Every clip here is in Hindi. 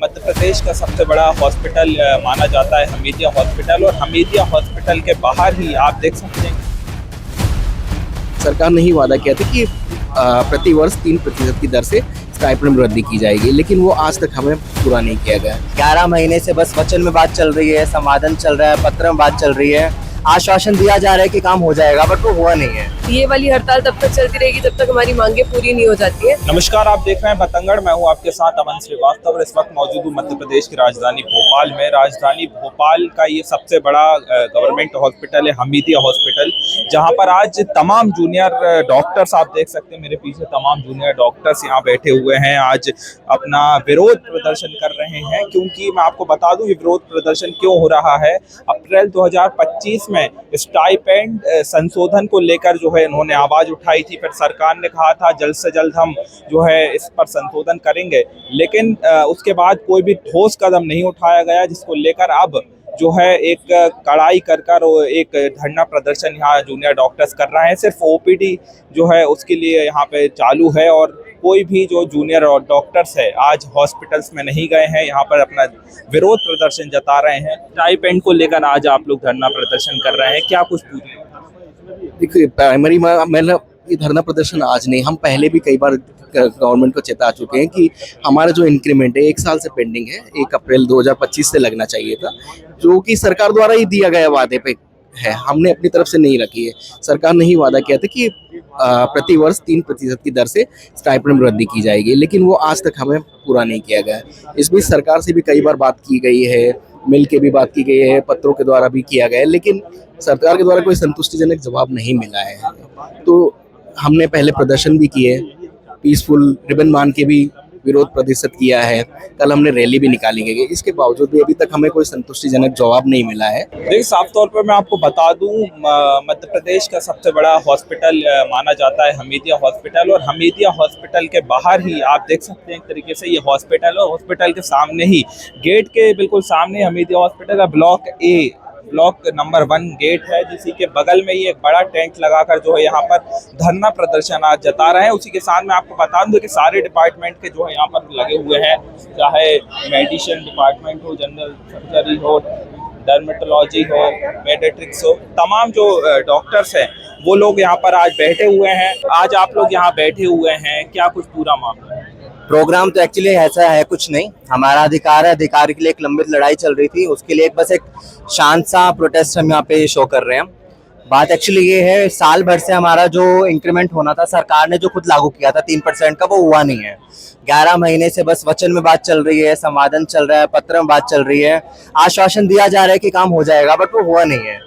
मध्य प्रदेश का सबसे बड़ा हॉस्पिटल माना जाता है हमीदिया हॉस्पिटल, और हमीदिया हॉस्पिटल के बाहर ही आप देख सकते हैं सरकार ने ही वादा किया था कि प्रति वर्ष 3% की दर से स्टाइपेंड में वृद्धि की जाएगी, लेकिन वो आज तक हमें पूरा नहीं किया गया। 11 महीने से बस वचन में बात चल रही है, संवादन चल रहा है, पत्र में बात चल रही है, आश्वासन दिया जा रहा है कि काम हो जाएगा, बट वो हुआ नहीं है। ये वाली हड़ताल तब तक चलती रहेगी जब तक हमारी मांगे पूरी नहीं हो जाती है। नमस्कार, आप देख रहे हैं बतंगड़। मैं हूं आपके साथ अमन श्रीवास्तव और इस वक्त मौजूद हूं मध्य प्रदेश की राजधानी भोपाल में। राजधानी भोपाल का ये सबसे बड़ा गवर्नमेंट हॉस्पिटल है हमीदिया हॉस्पिटल, जहां पर आज तमाम जूनियर डॉक्टर्स, आप देख सकते हैं मेरे पीछे तमाम जूनियर डॉक्टर्स यहाँ बैठे हुए हैं, आज अपना विरोध प्रदर्शन कर रहे हैं। क्योंकि मैं आपको बता दूं ये विरोध प्रदर्शन क्यों हो रहा है। अप्रैल 2025 में स्टाइपेंड संशोधन को लेकर जो है इन्होंने आवाज उठाई थी, फिर सरकार ने कहा था जल्द से जल्द हम जो है इस पर संशोधन करेंगे, लेकिन उसके बाद कोई भी ठोस कदम नहीं उठाया गया, जिसको लेकर अब जो है एक कड़ाई कर एक धरना प्रदर्शन यहाँ जूनियर डॉक्टर्स कर रहे हैं। सिर्फ ओपीडी जो है उसके लिए यहाँ पे चालू है, और कोई भी जो जूनियर डॉक्टर्स है आज हॉस्पिटल्स में नहीं गए हैं, यहाँ पर अपना विरोध प्रदर्शन जता रहे हैं। स्टाइपेंड को लेकर आज आप लोग धरना प्रदर्शन कर रहे हैं, क्या कुछ पूछें? देखिए, प्राइमरी में ये धरना प्रदर्शन आज नहीं, हम पहले भी कई बार गवर्नमेंट को चेता चुके हैं कि हमारा जो इंक्रीमेंट है 1 साल से पेंडिंग है, 1 अप्रैल 2025 से लगना चाहिए था, जो कि सरकार द्वारा ही दिया गया वादे पे है, हमने अपनी तरफ से नहीं रखी है। सरकार ने ही वादा किया था कि प्रति वर्ष 3% की दर से स्टाइपेंड में वृद्धि की जाएगी, लेकिन वो आज तक हमें पूरा नहीं किया गया। इस बीच सरकार से भी कई बार बात की गई है, मिल के भी बात की गई है, पत्रों के द्वारा भी किया गया है, लेकिन सरकार के द्वारा कोई संतुष्टिजनक जवाब नहीं मिला है। तो हमने पहले प्रदर्शन भी किए, पीसफुल रिबन बांध के भी विरोध प्रदर्शित किया है, कल हमने रैली भी निकाली गई, इसके बावजूद भी अभी तक हमें कोई संतुष्टिजनक जवाब नहीं मिला है। देखिए, साफ तौर पर मैं आपको बता दूं मध्य प्रदेश का सबसे बड़ा हॉस्पिटल माना जाता है हमीदिया हॉस्पिटल, और हमीदिया हॉस्पिटल के बाहर ही आप देख सकते हैं एक तरीके से ये हॉस्पिटल, और हॉस्पिटल के सामने ही गेट के बिल्कुल सामने हमीदिया हॉस्पिटल का ब्लॉक नंबर 1 गेट है, जिसी के बगल में ही एक बड़ा टेंट लगाकर जो है यहाँ पर धरना प्रदर्शन आज जता रहे हैं। उसी के साथ मैं आपको बता दूं कि सारे डिपार्टमेंट के जो है यहाँ पर लगे हुए हैं, चाहे मेडिसिन डिपार्टमेंट हो, जनरल सर्जरी हो, डर्मेटोलॉजी हो, पेडियाट्रिक्स हो, तमाम जो डॉक्टर्स हैं वो लोग यहाँ पर आज बैठे हुए हैं। आज आप लोग यहाँ बैठे हुए हैं, क्या कुछ पूरा मामला है? प्रोग्राम तो एक्चुअली ऐसा है कुछ नहीं, हमारा अधिकार है, अधिकार के लिए एक लंबित लड़ाई चल रही थी, उसके लिए बस एक शांत सा प्रोटेस्ट हम यहाँ पे शो कर रहे हैं। बात एक्चुअली ये है, साल भर से हमारा जो इंक्रीमेंट होना था सरकार ने जो खुद लागू किया था 3% का, वो हुआ नहीं है। 11 महीने से बस वचन में बात चल रही है, संवादन चल रहा है, पत्र में बात चल रही है, आश्वासन दिया जा रहा है कि काम हो जाएगा, बट वो हुआ नहीं है।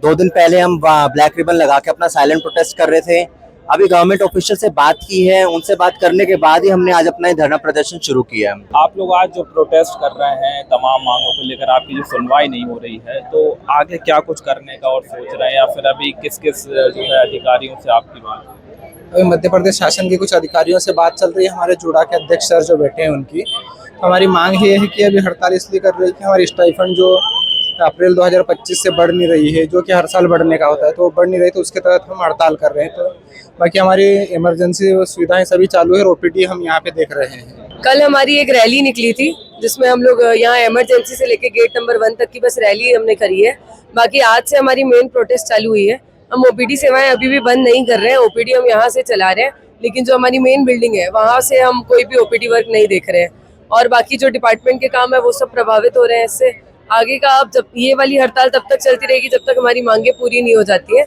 2 दिन पहले हम ब्लैक रिबन लगा के अपना साइलेंट प्रोटेस्ट कर रहे थे। अभी गवर्नमेंट ऑफिशियल से बात की है, उनसे बात करने के बाद ही हमने आज अपना धरना प्रदर्शन शुरू किया है। आप लोग आज जो प्रोटेस्ट कर रहे हैं तमाम मांगों को लेकर, आपकी जो सुनवाई नहीं हो रही है, तो आगे क्या कुछ करने का और सोच रहे हैं, या फिर अभी किस जो है अधिकारियों से आपकी बात? अभी मध्य प्रदेश शासन के कुछ अधिकारियों से बात चल रही है, हमारे जुड़ा के अध्यक्ष सर जो बैठे हैं उनकी। तो हमारी मांग ये है कि अभी हड़ताल इसलिए कर रही है कि हमारी स्टाइपेंड जो अप्रैल 2025 से बढ़ नहीं रही है, जो कि हर साल बढ़ने का होता है, तो वो बढ़ नहीं रही, तो उसके तहत हम हड़ताल कर रहे हैं। तो बाकी हमारी इमरजेंसी सुविधाएं सभी चालू है, ओपीडी हम यहाँ पे देख रहे हैं। कल हमारी एक रैली निकली थी जिसमें हम लोग यहाँ इमरजेंसी से लेके गेट नंबर 1 तक की बस रैली हमने करी है। बाकी आज से हमारी मेन प्रोटेस्ट चालू हुई है। हम ओपीडी सेवाएं अभी भी बंद नहीं कर रहे हैं, ओपीडी हम यहाँ से चला रहे हैं, लेकिन जो हमारी मेन बिल्डिंग है वहाँ से हम कोई भी ओपीडी वर्क नहीं देख रहे हैं, और बाकी जो डिपार्टमेंट के काम है वो सब प्रभावित हो रहे हैं इससे। आगे का अब जब ये वाली हड़ताल तब तक चलती रहेगी जब तक हमारी मांगे पूरी नहीं हो जाती है।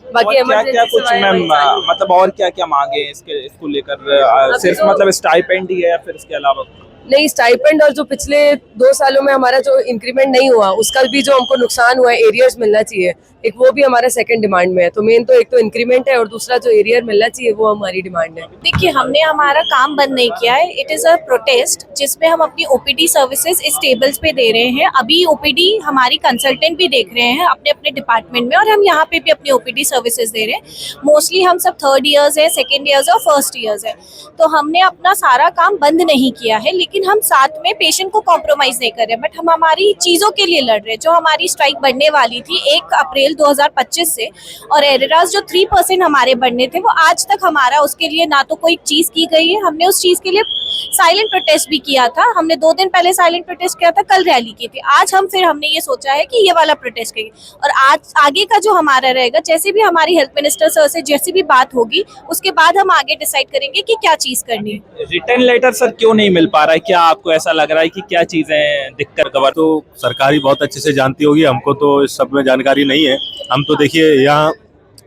बाकी क्या कुछ मैम, मतलब और क्या मांगे इसको लेकर? सिर्फ मतलब स्टाइपेंड ही है या फिर इसके अलावा? नहीं, स्टाइपेंड और जो पिछले 2 सालों में हमारा जो इंक्रीमेंट नहीं हुआ उसका भी जो हमको नुकसान हुआ है, एरियर्स मिलना चाहिए, एक वो भी हमारा सेकंड डिमांड में है। तो मेन तो एक तो इंक्रीमेंट है और दूसरा जो एरियर मिलना चाहिए वो हमारी डिमांड है। देखिए, हमने हमारा काम बंद नहीं किया है, इट इज़ अ प्रोटेस्ट जिसमें हम अपनी ओपीडी सर्विसेज इस टेबल्स पे दे रहे हैं। अभी ओपीडी हमारी कंसल्टेंट भी देख रहे हैं अपने अपने डिपार्टमेंट में, और हम यहाँ पे भी अपनी ओपीडी सर्विसेज दे रहे हैं। मोस्टली हम सब 3rd ईयर्स है, 2nd ईयर्स और 1st ईयर्स है, तो हमने अपना सारा काम बंद नहीं किया है, लेकिन हम साथ में पेशेंट को कॉम्प्रोमाइज नहीं कर रहे हैं, बट हम हमारी चीज़ों के लिए लड़ रहे हैं। जो हमारी स्ट्राइक बढ़ने वाली थी 1 अप्रैल 2025 से, और एरेराज जो 3% हमारे बढ़ने थे वो आज तक हमारा उसके लिए ना तो कोई चीज़ की गई है। हमने उस चीज़ के लिए साइलेंट प्रोटेस्ट भी किया था, हमने 2 दिन पहले साइलेंट प्रोटेस्ट किया था, कल रैली की थी। आज हमने ये सोचा है कि ये वाला प्रोटेस्ट करेंगे, और आज आगे का जो हमारा रहेगा, जैसे भी हमारी हेल्थ मिनिस्टर सर से जैसी भी बात होगी उसके बाद हम आगे डिसाइड करेंगे कि क्या चीज़ करनी है। रिटर्न लेटर सर क्यों नहीं मिल पा रहा है? क्या आपको ऐसा लग रहा है कि क्या चीजें दिक्कत गवर? तो सरकारी बहुत अच्छे से जानती होगी, हमको तो इस सब में जानकारी नहीं है। हम तो देखिए यहाँ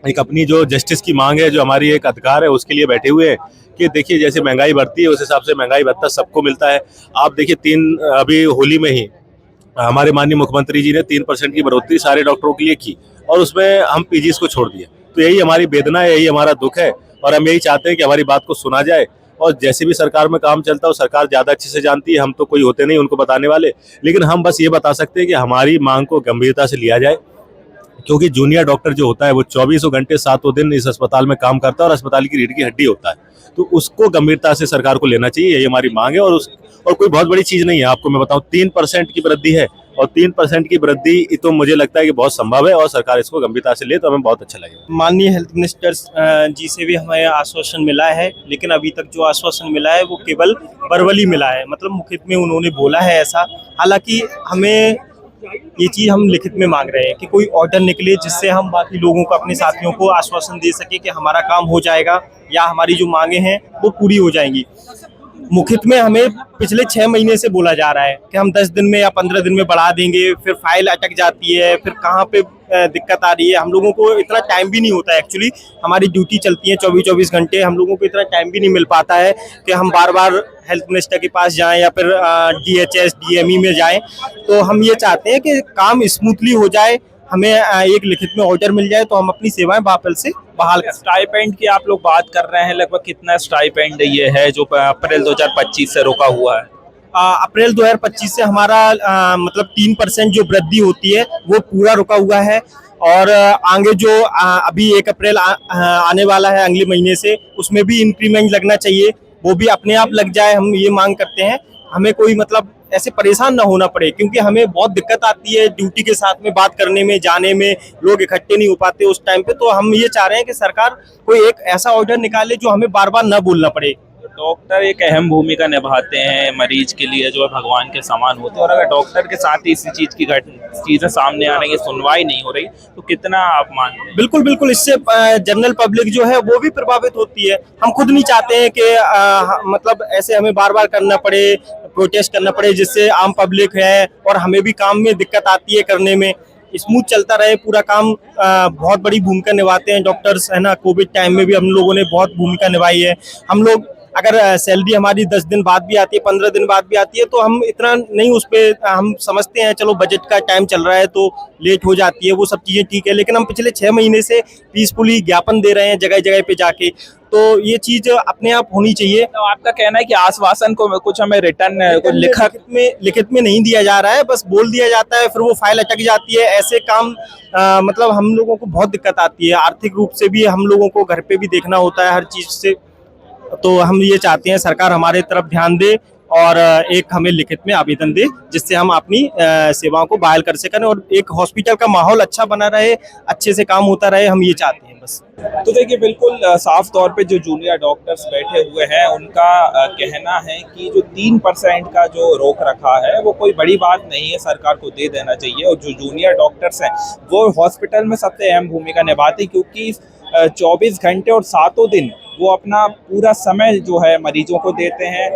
एक अपनी जो जस्टिस की मांग है, जो हमारी एक अधिकार है, उसके लिए बैठे हुए हैं कि देखिए जैसे महंगाई बढ़ती है उस हिसाब से महंगाई भत्ता सबको मिलता है। आप देखिए अभी होली में ही हमारे माननीय मुख्यमंत्री जी ने 3% की बढ़ोतरी सारे डॉक्टरों के लिए की, और उसमें हम पीजीज को छोड़ दिए। तो यही हमारी वेदना है, यही हमारा दुख है, और हम यही चाहते हैं कि हमारी बात को सुना जाए। और जैसे भी सरकार में काम चलता है, सरकार ज़्यादा अच्छे से जानती है, हम तो कोई होते नहीं उनको बताने वाले, लेकिन हम बस ये बता सकते हैं कि हमारी मांग को गंभीरता से लिया जाए, क्योंकि जूनियर डॉक्टर जो होता है वो 24 घंटे 7 दिन इस अस्पताल में काम करता है और अस्पताल की रीढ़ की हड्डी होता है, तो उसको गंभीरता से सरकार को लेना चाहिए। यही हमारी मांग है, और कोई बहुत बड़ी चीज़ नहीं है। आपको मैं बताऊं 3% की वृद्धि है, और 3% की वृद्धि तो मुझे लगता है कि बहुत संभव है, और सरकार इसको गंभीरता से ले तो हमें बहुत अच्छा लगेगा। माननीय हेल्थ मिनिस्टर जी से भी हमें आश्वासन मिला है, लेकिन अभी तक जो आश्वासन मिला है वो केवल वर्बली मिला है, मतलब मुखित में उन्होंने बोला है ऐसा। हालांकि हमें ये चीज़ हम लिखित में मांग रहे हैं कि कोई ऑर्डर निकले जिससे हम बाकी लोगों को, अपने साथियों को आश्वासन दे सके कि हमारा काम हो जाएगा या हमारी जो मांगे हैं वो पूरी हो जाएंगी। मुखित में हमें पिछले 6 महीने से बोला जा रहा है कि हम 10 दिन में या 15 दिन में बढ़ा देंगे, फिर फाइल अटक जाती है, फिर कहाँ पे दिक्कत आ रही है। हम लोगों को इतना टाइम भी नहीं होता है, एक्चुअली हमारी ड्यूटी चलती है 24-24 घंटे, हम लोगों को इतना टाइम भी नहीं मिल पाता है कि हम बार बार हेल्थ मिनिस्टर के पास जाएं या फिर DHS DME में जाएं। तो हम ये चाहते हैं कि काम स्मूथली हो जाए, हमें एक लिखित में ऑर्डर मिल जाए तो हम अपनी सेवाएं वापस से बहाल कर। स्टाइपेंड की आप लोग बात कर रहे हैं, लगभग कितना स्टाइपेंड ये है जो अप्रैल 2025 से रुका हुआ है? अप्रैल 2025 से हमारा मतलब 3% जो वृद्धि होती है वो पूरा रुका हुआ है, और आगे जो अभी 1 अप्रैल आने वाला है अगले महीने से, उसमें भी इंक्रीमेंट लगना चाहिए, वो भी अपने आप लग जाए। हम ये मांग करते हैं, हमें कोई मतलब ऐसे परेशान ना होना पड़े, क्योंकि हमें बहुत दिक्कत आती है ड्यूटी के साथ में बात करने में, जाने में, लोग इकट्ठे नहीं हो पाते उस टाइम पे। तो हम ये चाह रहे हैं कि सरकार कोई एक ऐसा ऑर्डर निकाले जो हमें बार बार ना बोलना पड़े। डॉक्टर एक अहम भूमिका निभाते हैं मरीज के लिए, जो है भगवान के समान होते हैं, और अगर डॉक्टर के साथ ही इसी चीज़ की चीज़ें सामने आ रही है, सुनवाई नहीं हो रही, तो कितना आप मानते हैं? बिल्कुल बिल्कुल, इससे जनरल पब्लिक जो है वो भी प्रभावित होती है। हम खुद नहीं चाहते हैं कि मतलब ऐसे हमें बार बार करना पड़े, प्रोटेस्ट करना पड़े, जिससे आम पब्लिक है और हमें भी काम में दिक्कत आती है करने में। स्मूथ चलता रहे पूरा काम, बहुत बड़ी भूमिका निभाते हैं डॉक्टर्स, है ना। कोविड टाइम में भी हम लोगों ने बहुत भूमिका निभाई है। हम लोग अगर सैलरी हमारी 10 दिन बाद भी आती है, 15 दिन बाद भी आती है, तो हम इतना नहीं उस पर हम समझते हैं, चलो बजट का टाइम चल रहा है तो लेट हो जाती है, वो सब चीज़ें ठीक है। लेकिन हम पिछले 6 महीने से पीसफुली ज्ञापन दे रहे हैं जगह जगह पे जाके, तो ये चीज़ अपने आप होनी चाहिए। तो आपका कहना है कि आश्वासन को कुछ हमें रिटर्न कुछ लिखित में नहीं दिया जा रहा है, बस बोल दिया जाता है, फिर वो फाइल अटक जाती है। ऐसे काम मतलब हम लोगों को बहुत दिक्कत आती है, आर्थिक रूप से भी हम लोगों को घर पे भी देखना होता है हर चीज़ से। तो हम ये चाहते हैं सरकार हमारे तरफ ध्यान दे और एक हमें लिखित में आवेदन दे, जिससे हम अपनी सेवाओं को बहाल कर सकें और एक हॉस्पिटल का माहौल अच्छा बना रहे, अच्छे से काम होता रहे, हम ये चाहते हैं बस। तो देखिए बिल्कुल साफ तौर पे जो जूनियर डॉक्टर्स बैठे हुए हैं उनका कहना है कि जो 3% का जो रोक रखा है वो कोई बड़ी बात नहीं है, सरकार को दे देना चाहिए। और जो जूनियर डॉक्टर्स हैं वो हॉस्पिटल में सबसे अहम भूमिका निभाती, क्योंकि 24 घंटे और 7 दिन वो अपना पूरा समय जो है मरीजों को देते हैं,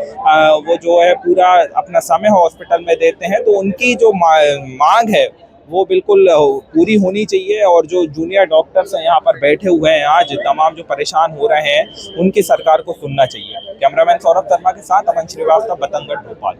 वो जो है पूरा अपना समय हॉस्पिटल में देते हैं। तो उनकी जो मांग है वो बिल्कुल पूरी होनी चाहिए। और जो जूनियर डॉक्टर्स हैं यहाँ पर बैठे हुए हैं आज, तमाम जो परेशान हो रहे हैं, उनकी सरकार को सुनना चाहिए। कैमरामैन सौरभ शर्मा के साथ अमन श्रीवास्तव, बतंगड़, भोपाल।